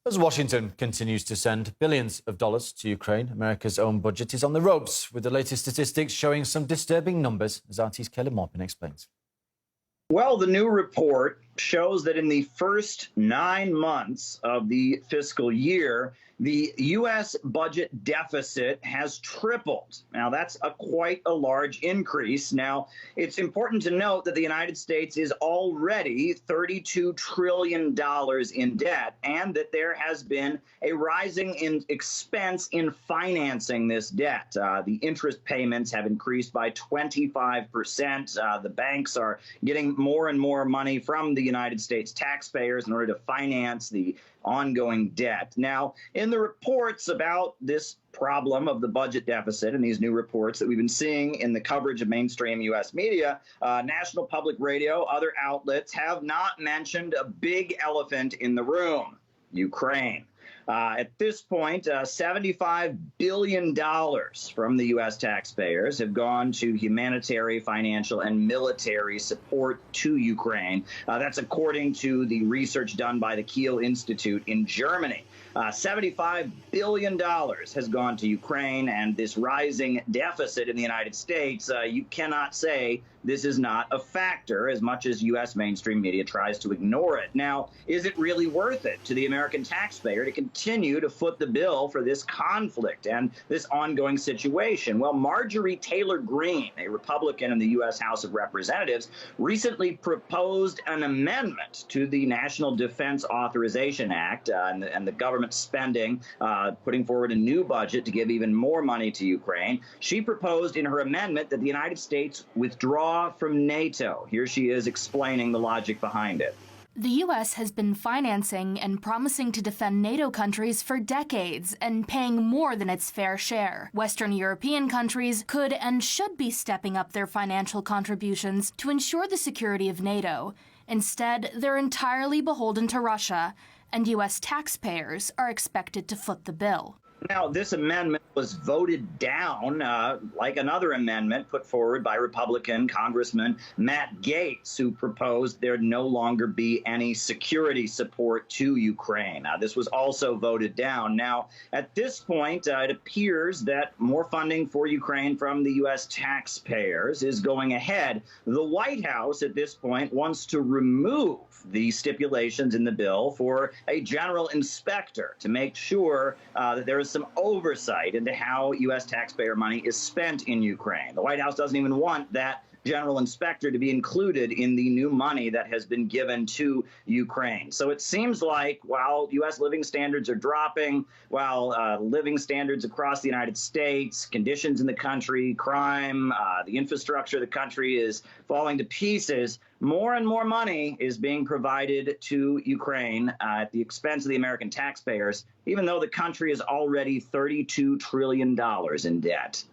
As Washington continues to send billions of dollars to Ukraine, America's own budget is on the ropes, with the latest statistics showing some disturbing numbers, as RT's Kelly Maupin explains. Well, the new report shows that in the first 9 months of the fiscal year, the U.S. budget deficit has tripled. Now, that's quite a large increase. Now, it's important to note that the United States is already $32 trillion in debt, and that there has been a rising in expense in financing this debt. The interest payments have increased by 25%. The banks are getting more and more money from the United States taxpayers in order to finance the ongoing debt. Now, in the reports about this problem of the budget deficit and these new reports that we've been seeing in the coverage of mainstream U.S. media, National Public Radio, other outlets have not mentioned a big elephant in the room: Ukraine. At this point, $75 billion from the U.S. taxpayers have gone to humanitarian, financial, and military support to Ukraine. That's according to the research done by the Kiel Institute in Germany. $75 billion has gone to Ukraine, and this rising deficit in the United States, you cannot say this is not a factor, as much as U.S. mainstream media tries to ignore it. Now, is it really worth it to the American taxpayer to continue to foot the bill for this conflict and this ongoing situation? Well, Marjorie Taylor Greene, a Republican in the U.S. House of Representatives, recently proposed an amendment to the National Defense Authorization Act and the government spending, putting forward a new budget to give even more money to Ukraine. She proposed in her amendment that the United States withdraw from NATO. Here she is explaining the logic behind it. The U.S. has been financing and promising to defend NATO countries for decades and paying more than its fair share. Western European countries could and should be stepping up their financial contributions to ensure the security of NATO. Instead, they're entirely beholden to Russia, and U.S. taxpayers are expected to foot the bill. Now, this amendment was voted down, like another amendment put forward by Republican Congressman Matt Gaetz, who proposed there no longer be any security support to Ukraine. This was also voted down. Now, at this point, it appears that more funding for Ukraine from the U.S. taxpayers is going ahead. The White House, at this point, wants to remove the stipulations in the bill for a general inspector to make sure that there is some oversight into how U.S. taxpayer money is spent in Ukraine. The White House doesn't even want that general inspector to be included in the new money that has been given to Ukraine. So it seems like while U.S. living standards are dropping, while living standards across the United States, conditions in the country, crime, the infrastructure of the country is falling to pieces, more and more money is being provided to Ukraine at the expense of the American taxpayers, even though the country is already $32 trillion in debt.